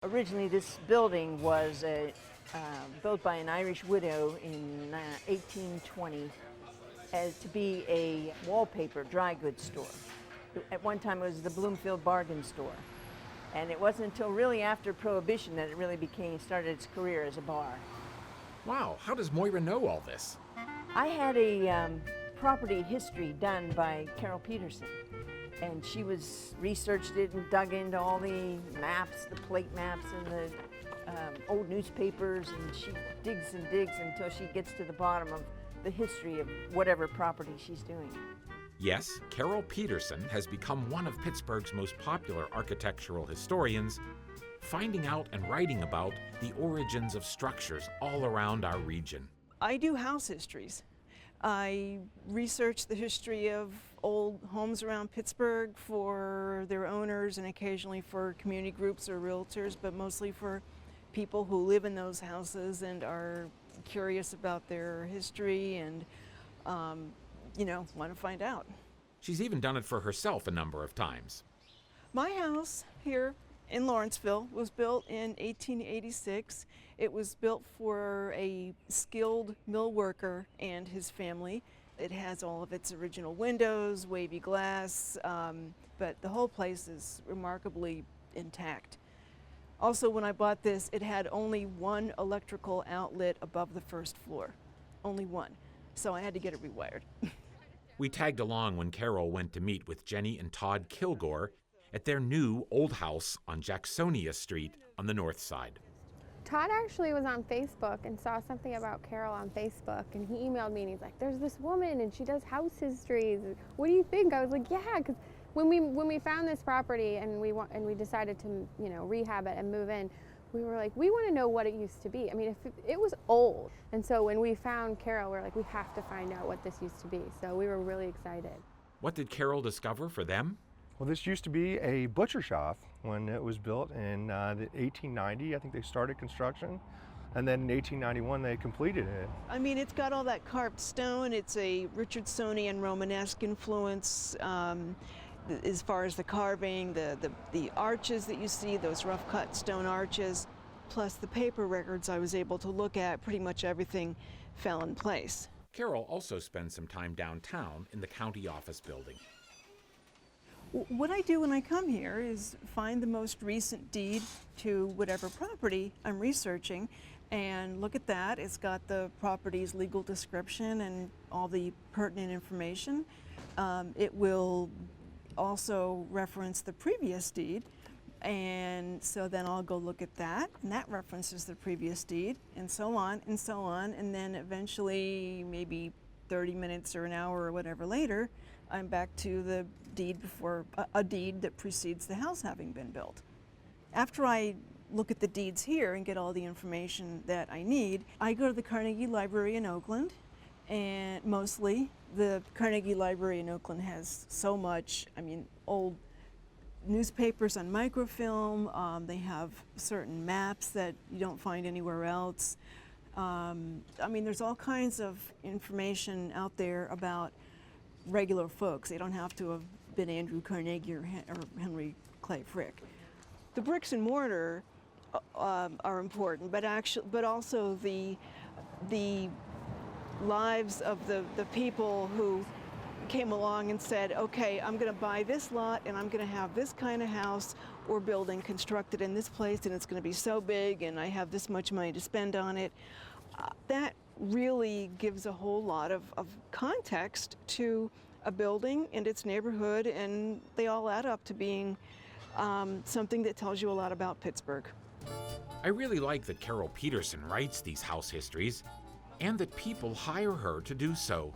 Originally, this building was built by an Irish widow in 1820 to be a wallpaper dry goods store. At one time, it was the Bloomfield Bargain Store. And it wasn't until really after Prohibition that it really started its career as a bar. Wow, how does Moira know all this? I had a property history done by Carol Peterson. And she researched it and dug into all the maps, the plate maps and the old newspapers, and she digs and digs until she gets to the bottom of the history of whatever property she's doing. Yes, Carol Peterson has become one of Pittsburgh's most popular architectural historians, finding out and writing about the origins of structures all around our region. I do house histories. I research the history of old homes around Pittsburgh for their owners and occasionally for community groups or realtors, but mostly for people who live in those houses and are curious about their history and, want to find out. She's even done it for herself a number of times. My house here in Lawrenceville was built in 1886. It was built for a skilled mill worker and his family. It has all of its original windows, wavy glass, but the whole place is remarkably intact. Also, when I bought this, it had only one electrical outlet above the first floor. Only one. So I had to get it rewired. We tagged along when Carol went to meet with Jenny and Todd Kilgore at their new old house on Jacksonia Street on the north side. Todd actually was on Facebook and saw something about Carol on Facebook, and he emailed me and he's like, "There's this woman and she does house histories. What do you think?" I was like, "Yeah," because when we found this property and we decided to rehab it and move in, we were like, we want to know what it used to be. I mean, if it was old, and so when we found Carol, we were like, we have to find out what this used to be. So we were really excited. What did Carol discover for them? Well, this used to be a butcher shop when it was built in 1890. I think they started construction, and then in 1891 they completed it. I mean, it's got all that carved stone. It's a Richardsonian Romanesque influence as far as the carving, the arches that you see, those rough cut stone arches, plus the paper records I was able to look at. Pretty much everything fell in place. Carol also spends some time downtown in the county office building. What I do when I come here is find the most recent deed to whatever property I'm researching and look at that. It's got the property's legal description and all the pertinent information. It will also reference the previous deed, and so then I'll go look at that, and that references the previous deed, and so on and so on, and then eventually, maybe 30 minutes or an hour or whatever later, I'm back to the deed before a deed that precedes the house having been built. After I look at the deeds here and get all the information that I need, I go to the Carnegie Library in Oakland, and mostly the Carnegie Library in Oakland has so much, old newspapers on microfilm. They have certain maps that you don't find anywhere else. There's all kinds of information out there about regular folks. They don't have to have been Andrew Carnegie or Henry Clay Frick. The bricks and mortar are important, but also the lives of the people who came along and said, okay, I'm going to buy this lot and I'm going to have this kind of house or building constructed in this place, and it's going to be so big and I have this much money to spend on it. That really gives a whole lot of context to a building and its neighborhood, and they all add up to being something that tells you a lot about Pittsburgh. I really like that Carol Peterson writes these house histories and that people hire her to do so.